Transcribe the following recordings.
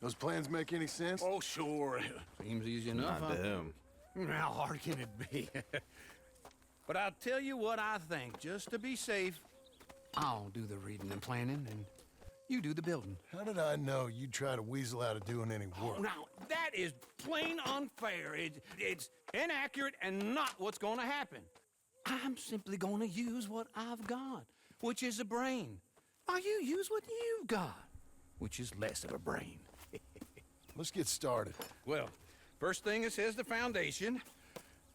Those plans make any sense? Oh, sure. Seems easy enough. Not to him. How hard can it be? But I'll tell you what I think. Just to be safe, I'll do the reading and planning, and you do the building. How did I know you'd try to weasel out of doing any work? Oh, now, that is plain unfair. It's inaccurate and not what's going to happen. I'm simply going to use what I've got, which is a brain. While you use what you've got, which is less of a brain. Let's get started. Well, first thing it says the foundation,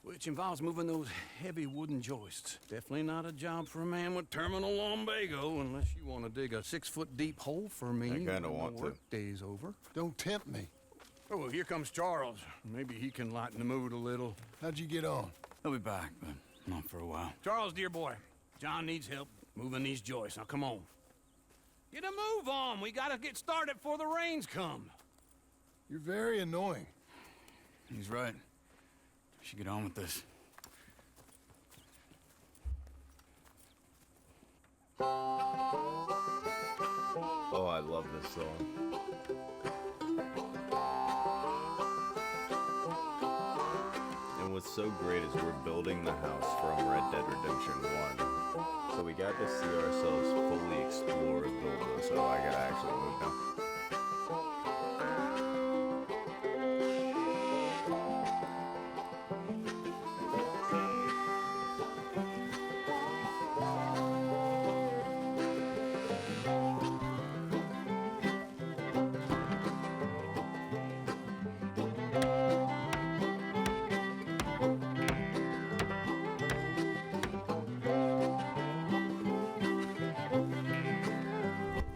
which involves moving those heavy wooden joists. Definitely not a job for a man with terminal lumbago, unless you want to dig a 6-foot deep hole for me. I kinda when want the to. work day's over. Don't tempt me. Oh, well, here comes Charles. Maybe he can lighten the mood a little. How'd you get on? I'll be back, but not for a while. Charles, dear boy, John needs help moving these joists. Now, come on. Get a move on. We gotta get started before the rains come. You're very annoying. He's right. We should get on with this. Oh, I love this song. And what's so great is we're building the house from Red Dead Redemption 1. So we got to see ourselves fully explore the building, so I gotta actually move now.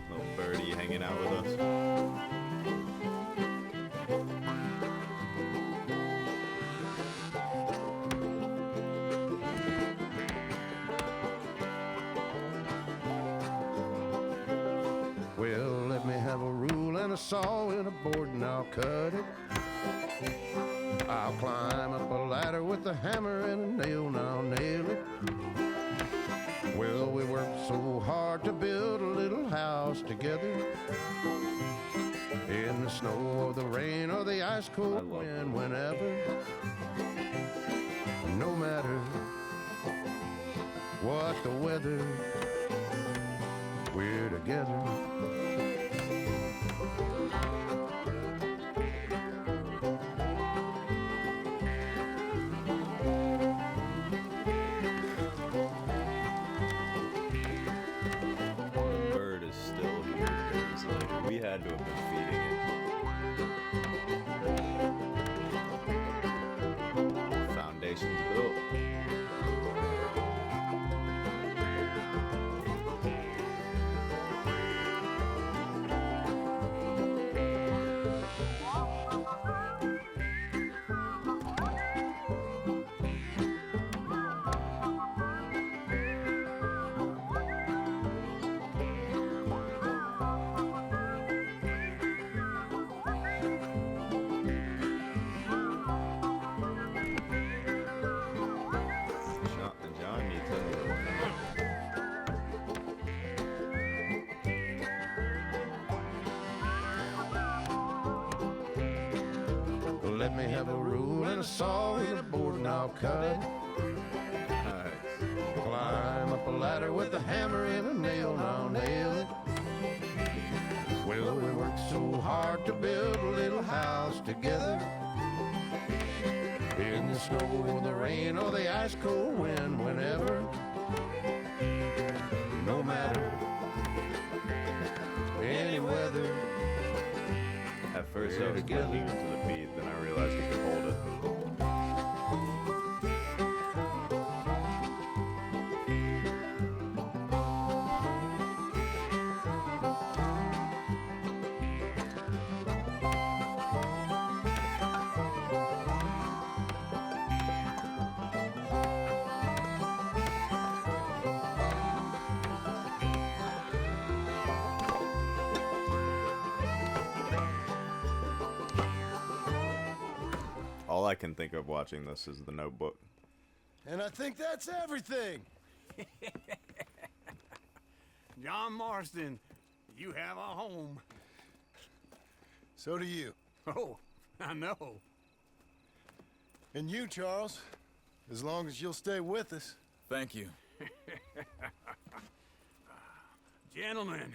Little birdie hanging out with us. Well, let me have a rule and a saw and a board and I'll cut it. I'll climb up a ladder with a hammer and a nail and I'll nail it. Well, we worked so hard to build a little house together. In the snow or the rain or the ice cold wind, whenever. No matter what the weather, we're together. The bird is still here because like we had to have been feeding it. Foundation's built. John needs help. Let me have a rule and a saw and a board and I'll cut it. Nice. Climb up a ladder with a hammer and a nail and I'll nail it. Well, we worked so hard to build a little house together. In the snow or the rain or the ice cold wind, whenever. No matter any weather. At first I was clicking to the beat, then I realized you could hold it. All I can think of watching this is The Notebook. And I think that's everything. John Marston, you have a home. So do you. Oh, I know. And you, Charles. As long as you'll stay with us. Thank you. Gentlemen,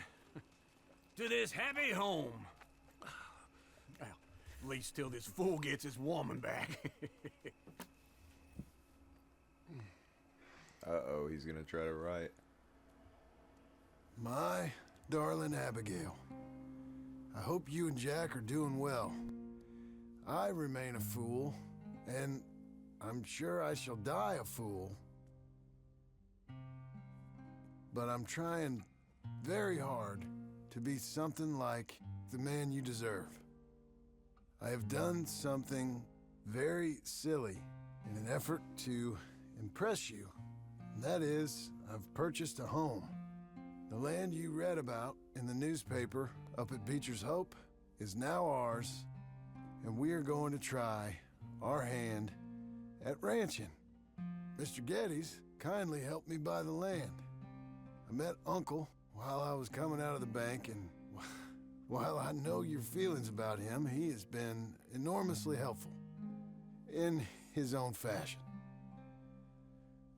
to this happy home. Well, at least till this fool gets his woman back. Uh-oh, he's gonna try to write. My darling Abigail, I hope you and Jack are doing well. I remain a fool, and I'm sure I shall die a fool. But I'm trying very hard to be something like the man you deserve. I have done something very silly in an effort to impress you. And that is, I've purchased a home. The land you read about in the newspaper up at Beecher's Hope is now ours, and we are going to try our hand at ranching. Mr. Geddes kindly helped me buy the land. I met Uncle while I was coming out of the bank, and while I know your feelings about him, he has been enormously helpful in his own fashion.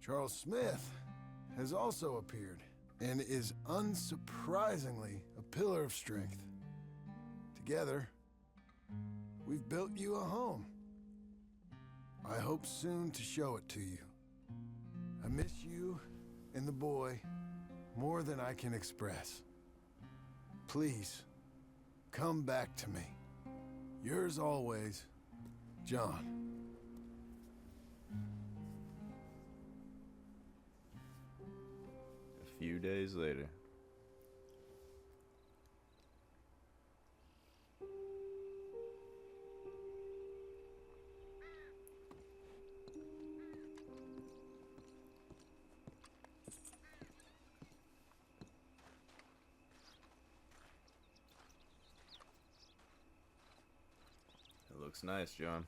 Charles Smith has also appeared and is unsurprisingly a pillar of strength. Together, we've built you a home. I hope soon to show it to you. I miss you and the boy more than I can express. Please, come back to me. Yours always, John. A few days later. It looks nice, John.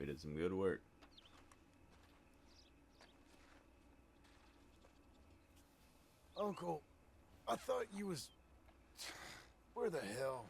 We did some good work. Uncle, I thought you was... Where the hell?